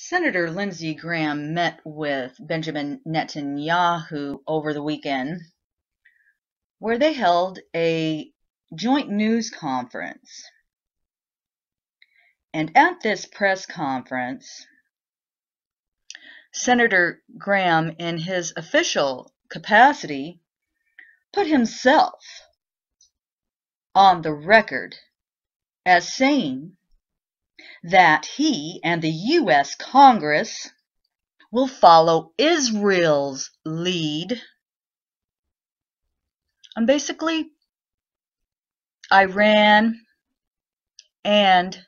Senator Lindsey Graham met with Benjamin Netanyahu over the weekend, where they held a joint news conference. And at this press conference, Senator Graham, in his official capacity, put himself on the record as saying that he and the U.S. Congress will follow Israel's lead on basically Iran and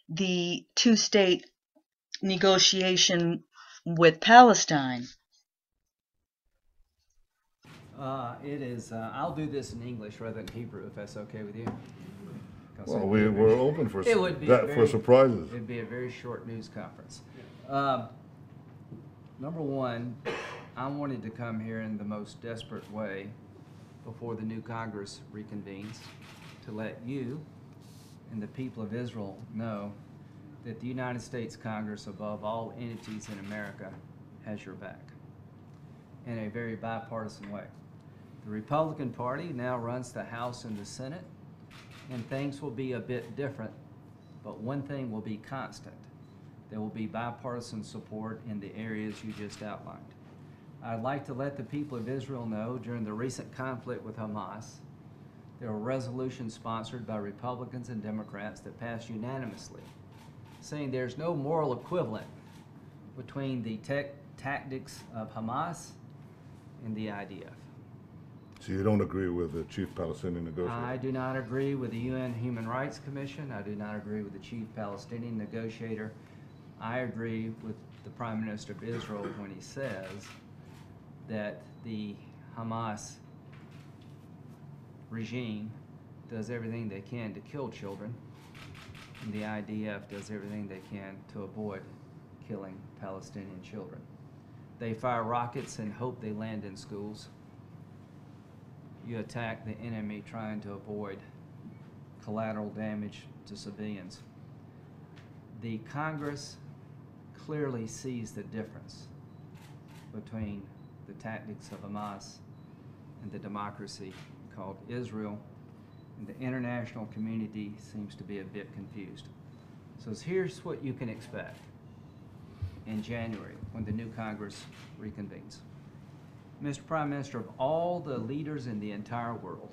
the two-state negotiation with Palestine. I'll do this in English rather than Hebrew, if that's okay with you. Well, we're open for for surprises. It'd be a very short news conference. Number one, I wanted to come here in the most desperate way before the new Congress reconvenes to let you and the people of Israel know that the United States Congress, above all entities in America, has your back in a very bipartisan way. The Republican Party now runs the House and the Senate, and things will be a bit different, but one thing will be constant. There will be bipartisan support in the areas you just outlined. I'd like to let the people of Israel know during the recent conflict with Hamas, there were resolutions sponsored by Republicans and Democrats that passed unanimously, saying there's no moral equivalent between the tactics of Hamas and the IDF. So you don't agree with the chief Palestinian negotiator? I do not agree with the UN Human Rights Commission. I do not agree with the chief Palestinian negotiator. I agree with the Prime Minister of Israel when he says that the Hamas regime does everything they can to kill children, and the IDF does everything they can to avoid killing Palestinian children. They fire rockets and hope they land in schools. You attack the enemy trying to avoid collateral damage to civilians. The Congress clearly sees the difference between the tactics of Hamas and the democracy called Israel, and the international community seems to be a bit confused. So here's what you can expect in January when the new Congress reconvenes. Mr. Prime Minister, of all the leaders in the entire world,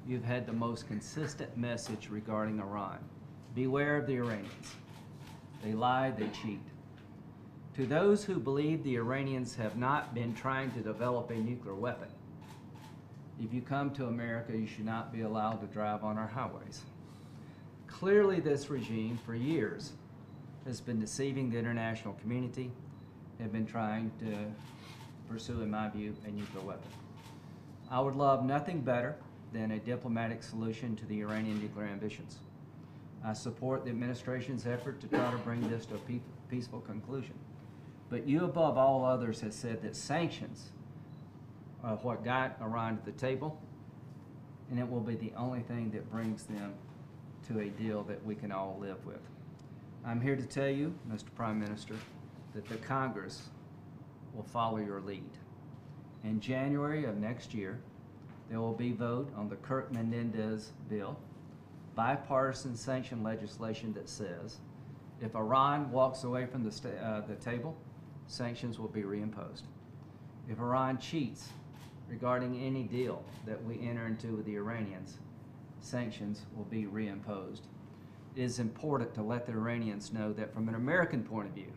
you've had the most consistent message regarding Iran. Beware of the Iranians. They lie, they cheat. To those who believe the Iranians have not been trying to develop a nuclear weapon, if you come to America, you should not be allowed to drive on our highways. Clearly, this regime, for years, has been deceiving the international community, have been trying to pursue, in my view, a nuclear weapon. I would love nothing better than a diplomatic solution to the Iranian nuclear ambitions. I support the administration's effort to try to bring this to a peaceful conclusion. But you, above all others, have said that sanctions are what got Iran to the table, and it will be the only thing that brings them to a deal that we can all live with. I'm here to tell you, Mr. Prime Minister, that the Congress will follow your lead. In January of next year, there will be a vote on the Kirk-Menendez bill, bipartisan sanction legislation that says if Iran walks away from the table, sanctions will be reimposed. If Iran cheats regarding any deal that we enter into with the Iranians, sanctions will be reimposed. It is important to let the Iranians know that from an American point of view,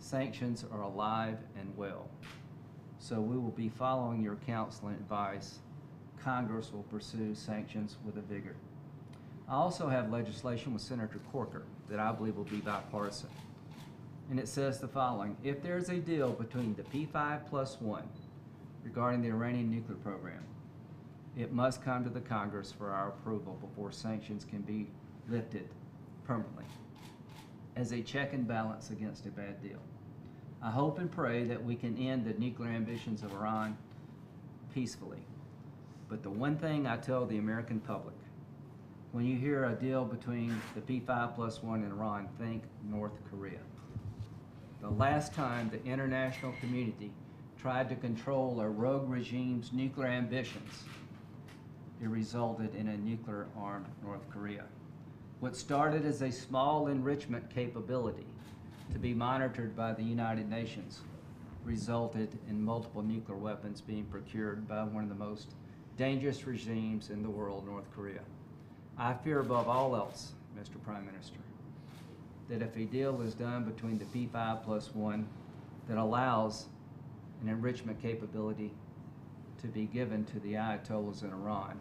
sanctions are alive and well. So we will be following your counsel and advice. Congress will pursue sanctions with a vigor. I also have legislation with Senator Corker that I believe will be bipartisan. And it says the following: if there's a deal between the P5+1 regarding the Iranian nuclear program, it must come to the Congress for our approval before sanctions can be lifted permanently as a check and balance against a bad deal. I hope and pray that we can end the nuclear ambitions of Iran peacefully. But the one thing I tell the American public, when you hear a deal between the P5+1 and Iran, think North Korea. The last time the international community tried to control a rogue regime's nuclear ambitions, it resulted in a nuclear-armed North Korea. What started as a small enrichment capability to be monitored by the United Nations resulted in multiple nuclear weapons being procured by one of the most dangerous regimes in the world, North Korea. I fear above all else, Mr. Prime Minister, that if a deal is done between the P5+1 that allows an enrichment capability to be given to the Ayatollahs in Iran,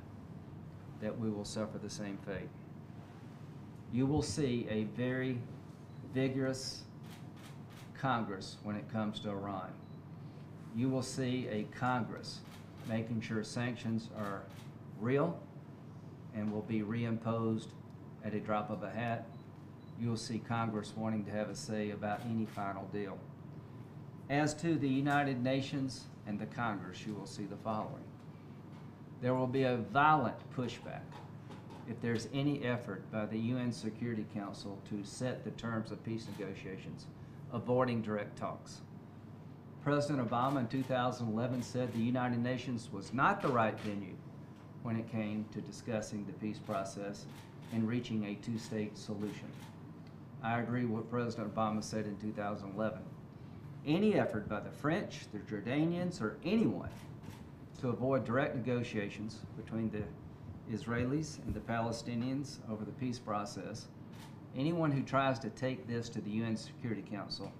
that we will suffer the same fate. You will see a very vigorous Congress when it comes to Iran. You will see a Congress making sure sanctions are real and will be reimposed at a drop of a hat. You will see Congress wanting to have a say about any final deal. As to the United Nations and the Congress, you will see the following. There will be a violent pushback if there's any effort by the UN Security Council to set the terms of peace negotiations, avoiding direct talks. President Obama in 2011 said the United Nations was not the right venue when it came to discussing the peace process and reaching a two-state solution. I agree with what President Obama said in 2011. Any effort by the French, the Jordanians, or anyone to avoid direct negotiations between the Israelis and the Palestinians over the peace process, anyone who tries to take this to the UN Security Council,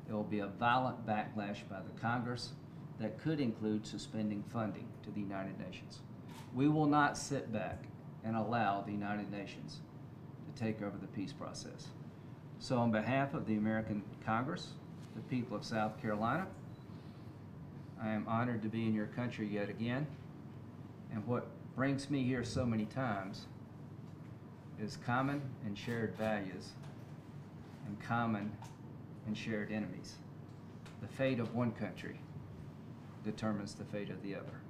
there will be a violent backlash by the Congress that could include suspending funding to the United Nations. We will not sit back and allow the United Nations to take over the peace process. So on behalf of the American Congress, the people of South Carolina, I am honored to be in your country yet again. And what brings me here so many times is common and shared values and common and shared enemies. The fate of one country determines the fate of the other.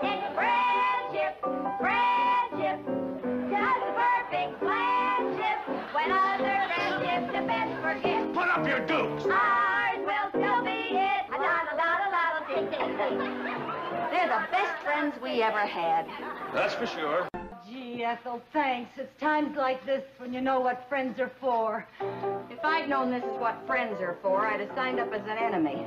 It's friendship, friendship, just the perfect friendship. When other friendships defend forget. Put up your dukes! Ours will still be it. They're the best friends we ever had. That's for sure. Gee, Ethel, thanks. It's times like this when you know what friends are for. If I'd known this is what friends are for, I'd have signed up as an enemy.